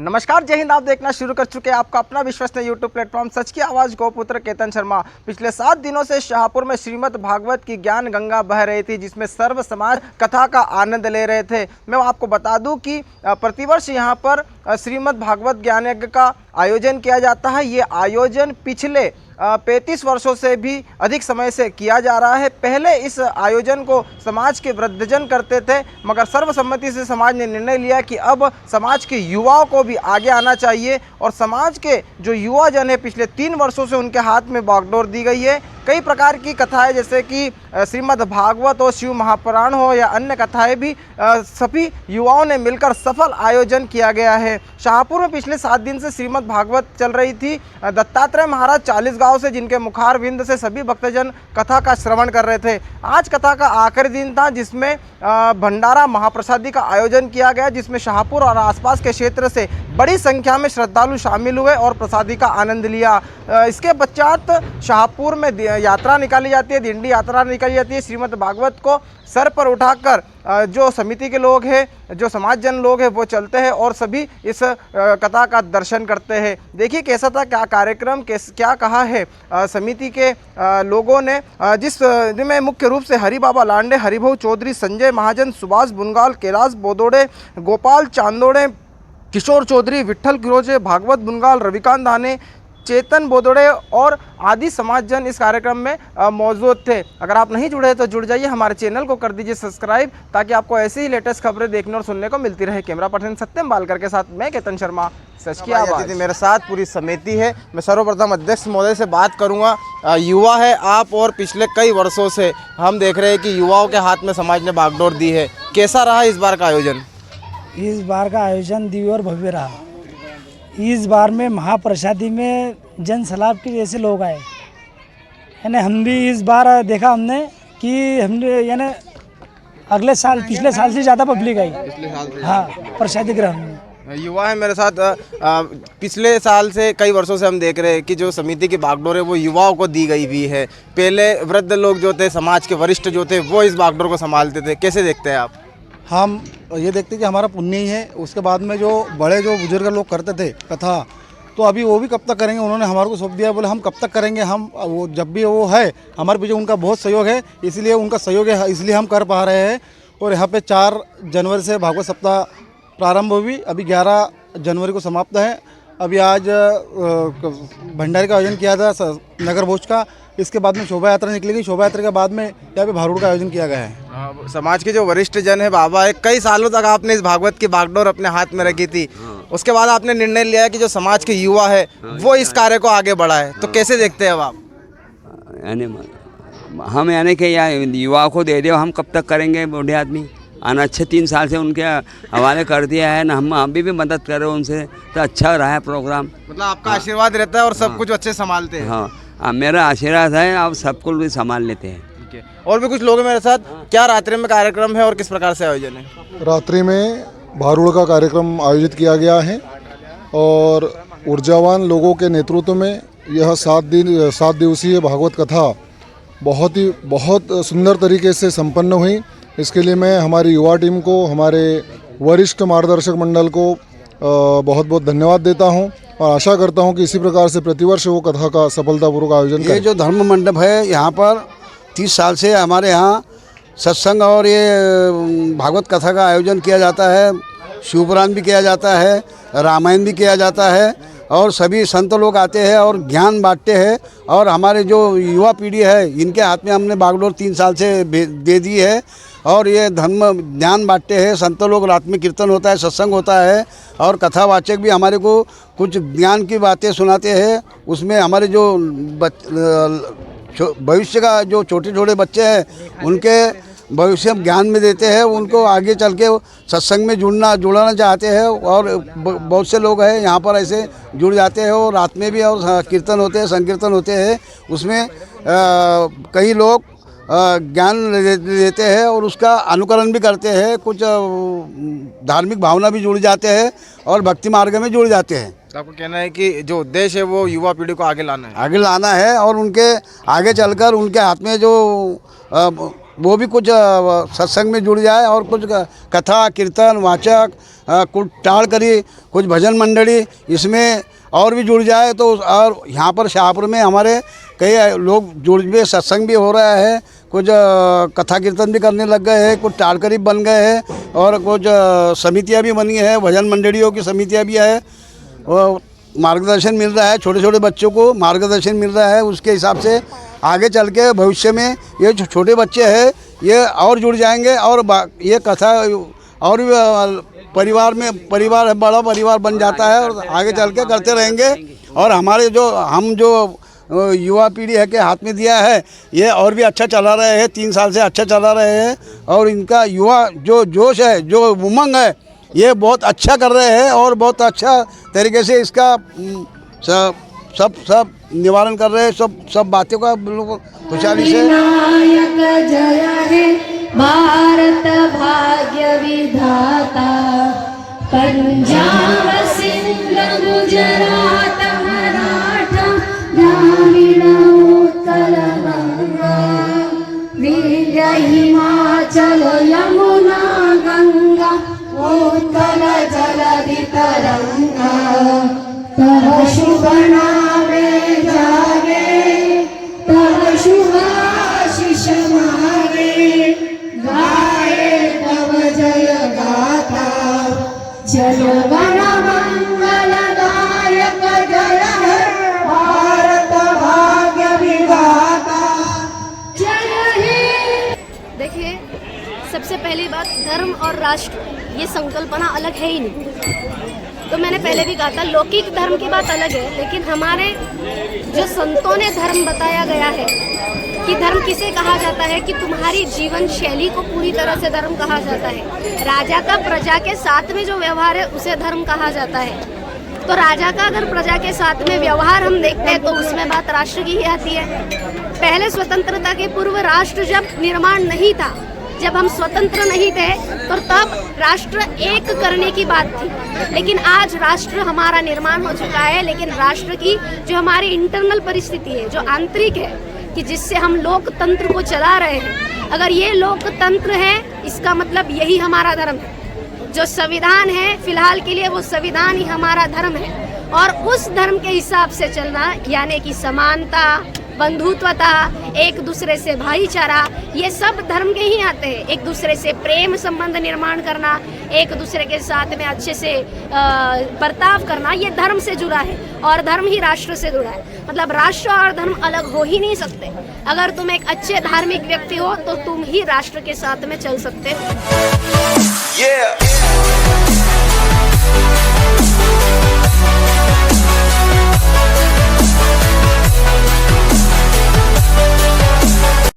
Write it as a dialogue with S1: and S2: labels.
S1: नमस्कार, जय हिंद। आप देखना शुरू कर चुके हैं आपका अपना विश्वसनीय यूट्यूब प्लेटफॉर्म सच की आवाज़ गौपुत्र केतन शर्मा। पिछले 7 दिनों से शाहपुर में श्रीमद् भागवत की ज्ञान गंगा बह रही थी, जिसमें सर्व समाज कथा का आनंद ले रहे थे। मैं आपको बता दूं कि प्रतिवर्ष यहां पर श्रीमद् भागवत ज्ञान यज्ञ का आयोजन किया जाता है। ये आयोजन पिछले 35 वर्षों से भी अधिक समय से किया जा रहा है। पहले इस आयोजन को समाज के वृद्धजन करते थे, मगर सर्वसम्मति से समाज ने निर्णय लिया कि अब समाज के युवाओं को भी आगे आना चाहिए और समाज के जो युवा जन है पिछले 3 वर्षों से उनके हाथ में बागडोर दी गई है। कई प्रकार की कथाएं जैसे कि श्रीमद् भागवत हो, शिव महापुराण हो या अन्य कथाएं भी सभी युवाओं ने मिलकर सफल आयोजन किया गया है। शाहपुर में पिछले 7 दिन से श्रीमद् भागवत चल रही थी। दत्तात्रेय महाराज 40 गांव से, जिनके मुखार विंद से सभी भक्तजन कथा का श्रवण कर रहे थे। आज कथा का आखिरी दिन था, जिसमें भंडारा महाप्रसादी का आयोजन किया गया, जिसमें शाहपुर और आसपास के क्षेत्र से बड़ी संख्या में श्रद्धालु शामिल हुए और प्रसादी का आनंद लिया। इसके पश्चात शाहपुर में यात्रा निकाली जाती है, दिंडी यात्रा निकाली जाती है। श्रीमद् भागवत को सर पर उठाकर जो समिति के लोग हैं, जो समाजजन लोग हैं, वो चलते हैं और सभी इस कथा का दर्शन करते हैं। देखिए कैसा था, क्या कार्यक्रम, क्या कहा है समिति के लोगों ने, जिसमें मुख्य रूप से हरि बाबा लांडे, हरिभाऊ चौधरी, संजय महाजन, सुभाष बुनगाल, कैलाश बोदोड़े, गोपाल चांदोड़े, किशोर चौधरी, विट्ठल किरोजे, भागवत बुनगाल, रविकांत दाने, चेतन बोदोड़े और आदि समाजजन इस कार्यक्रम में मौजूद थे। अगर आप नहीं जुड़े तो जुड़ जाइए, हमारे चैनल को कर दीजिए सब्सक्राइब, ताकि आपको ऐसी ही लेटेस्ट खबरें देखने और सुनने को मिलती रहे। कैमरा पर्सन सत्यम बालकर के साथ मैं केतन शर्मा, सच की आवाज़। मेरे साथ पूरी समिति है। मैं सर्वप्रथम अध्यक्ष महोदय से बात करूंगा। युवा है आप और पिछले कई वर्षों से हम देख रहे हैं कि युवाओं के हाथ में समाज ने बागडोर दी है। कैसा रहा इस बार का आयोजन?
S2: इस बार का आयोजन दिव्य और भव्य रहा। इस बार में महाप्रसादी में जन सलाब के जैसे लोग आए, यानी हम भी इस बार देखा हमने कि हमने यानी अगले साल पिछले साल से ज़्यादा पब्लिक आई। हाँ, प्रसादी ग्रहण में
S1: युवा है मेरे साथ। पिछले साल से कई वर्षों से हम देख रहे हैं कि जो समिति की बागडोर है वो युवाओं को दी गई भी है। पहले वृद्ध लोग जो थे, समाज के वरिष्ठ जो थे, वो इस बागडोर को संभालते थे। कैसे देखते हैं आप?
S3: हम ये देखते कि हमारा पुण्य ही है। उसके बाद में जो बड़े जो बुजुर्ग लोग करते थे कथा, तो अभी वो भी कब तक करेंगे, उन्होंने हमारे को सौंप दिया। बोले हम कब तक करेंगे, हम वो जब भी वो है हमारे पीछे उनका बहुत सहयोग है, इसलिए उनका सहयोग है, इसलिए हम कर पा रहे हैं। और यहाँ पे 4 जनवरी से भागवत सप्ताह प्रारंभ हुई, अभी 11 जनवरी को समाप्त है। अभी आज भंडारे का आयोजन किया था नगर भोज का। इसके बाद में शोभा यात्रा निकलेगी। शोभा यात्रा के बाद में यहाँ पे भारूड़ का आयोजन किया गया है।
S1: समाज के जो वरिष्ठ जन है, बाबा है, कई सालों तक आपने इस भागवत की बागडोर अपने हाथ में रखी थी। उसके बाद आपने निर्णय लिया कि जो समाज के युवा है वो इस कार्य को आगे बढ़ाए। तो कैसे देखते हैं अब आप?
S4: हम यानी कि युवाओं को दे दो, हम कब तक करेंगे? बूढ़े आदमी आना अच्छे 3 साल से उनके हवाले कर दिया है ना, हम अभी भी मदद कर रहे हैं उनसे, तो अच्छा रहा है प्रोग्राम।
S1: मतलब आपका आशीर्वाद रहता है और सब कुछ अच्छे संभालते हैं।
S4: हाँ, मेरा आशीर्वाद है, आप सब कुछ भी संभाल लेते हैं।
S1: और भी कुछ लोग हैं मेरे साथ। क्या रात्रि में कार्यक्रम है और किस प्रकार से आयोजन है?
S5: रात्रि में भारूड़ का कार्यक्रम आयोजित किया गया है और ऊर्जावान लोगों के नेतृत्व में यह 7 दिवसीय भागवत कथा बहुत सुंदर तरीके से संपन्न हुई। इसके लिए मैं हमारी युवा टीम को, हमारे वरिष्ठ मार्गदर्शक मंडल को बहुत बहुत धन्यवाद देता हूं और आशा करता हूं कि इसी प्रकार से प्रतिवर्ष वो कथा का सफलतापूर्वक आयोजन करें।
S3: ये जो धर्म मंडप है, यहाँ पर 30 साल से हमारे यहाँ सत्संग और ये भागवत कथा का आयोजन किया जाता है। शिवपुराण भी किया जाता है, रामायण भी किया जाता है और सभी संत लोग आते हैं और ज्ञान बांटते हैं। और हमारे जो युवा पीढ़ी है, इनके हाथ में हमने बागडोर 3 साल से दे दी है और ये धर्म ज्ञान बांटते हैं। संत लोग, रात में कीर्तन होता है, सत्संग होता है और कथावाचक भी हमारे को कुछ ज्ञान की बातें सुनाते हैं। उसमें हमारे जो भविष्य का जो छोटे बच्चे हैं, उनके भविष्य ज्ञान में देते हैं, उनको आगे चल के सत्संग में जुड़ना चाहते हैं। और बहुत से लोग हैं यहाँ पर ऐसे जुड़ जाते हैं और रात में भी और कीर्तन होते हैं, संकीर्तन होते हैं। उसमें कई लोग ज्ञान लेते हैं और उसका अनुकरण भी करते हैं। कुछ धार्मिक भावना भी जुड़ जाते हैं और भक्ति मार्ग में जुड़ जाते हैं।
S1: तो आपको कहना है कि जो उद्देश्य है वो युवा पीढ़ी को आगे लाना है?
S3: आगे लाना है और उनके आगे चलकर उनके हाथ में जो वो भी कुछ सत्संग में जुड़ जाए और कुछ कथा कीर्तन वाचक कुछ टाल करी कुछ भजन मंडली इसमें और भी जुड़ जाए तो। और यहाँ पर शाहपुर में हमारे कई लोग जुड़ भी, सत्संग भी हो रहा है, कुछ कथा कीर्तन भी करने लग गए हैं, कुछ टाल करीब बन गए हैं और कुछ समितियाँ भी बनी है, भजन मंडलियों की समितियाँ भी है। और मार्गदर्शन मिल रहा है, छोटे छोटे बच्चों को मार्गदर्शन मिल रहा है। उसके हिसाब से आगे चल के भविष्य में ये जो छोटे बच्चे हैं ये और जुड़ जाएंगे और ये कथा और भी परिवार बड़ा परिवार बन जाता है और आगे चल के करते रहेंगे। और हमारे जो युवा पीढ़ी है के हाथ में दिया है ये और भी अच्छा चला रहे हैं, 3 साल से अच्छा चला रहे हैं। और इनका युवा जो जोश है, जो उमंग है, ये बहुत अच्छा कर रहे हैं और बहुत अच्छा तरीके से इसका सब निवारण कर रहे हैं। सब बातों का खुशहाली से।
S6: विनायक जय हे भारत भाग्य विधाता, पंजाब सिंध गुजरात मराठा द्राविड़ उत्कल बंगा, विंध्य हिमाचल यमुना गंगा, उत्कल जलधि तरंगा। तव शुभ नामे जागे, तव शुभ आशीष मागे, गाए तव जय गाथा। जगवन मंगलदायक जय हे भारत भाग्य विधाता, जय हे।
S7: देखिए, सबसे पहली बात, धर्म और राष्ट्र ये संकल्पना अलग है ही नहीं। तो मैंने पहले भी कहा था, लौकिक धर्म की बात अलग है, लेकिन हमारे जो संतों ने धर्म बताया गया है कि धर्म किसे कहा जाता है, कि तुम्हारी जीवन शैली को पूरी तरह से धर्म कहा जाता है। राजा का प्रजा के साथ में जो व्यवहार है उसे धर्म कहा जाता है। तो राजा का अगर प्रजा के साथ में व्यवहार हम देखते हैं तो उसमें बात राष्ट्र की ही आती है। पहले स्वतंत्रता के पूर्व राष्ट्र जब निर्माण नहीं था, जब हम स्वतंत्र नहीं थे, तो तब राष्ट्र एक करने की बात थी। लेकिन आज राष्ट्र हमारा निर्माण हो चुका है, लेकिन राष्ट्र की जो हमारी इंटरनल परिस्थिति है, जो आंतरिक है, कि जिससे हम लोकतंत्र को चला रहे हैं, अगर ये लोकतंत्र है इसका मतलब यही हमारा धर्म है। जो संविधान है फिलहाल के लिए वो संविधान ही हमारा धर्म है। और उस धर्म के हिसाब से चलना, यानी कि समानता, बंधुत्वता, एक दूसरे से भाईचारा, ये सब धर्म के ही आते हैं। एक दूसरे से प्रेम संबंध निर्माण करना, एक दूसरे के साथ में अच्छे से बर्ताव करना, ये धर्म से जुड़ा है और धर्म ही राष्ट्र से जुड़ा है। मतलब राष्ट्र और धर्म अलग हो ही नहीं सकते। अगर तुम एक अच्छे धार्मिक व्यक्ति हो तो तुम ही राष्ट्र के साथ में चल सकते हो।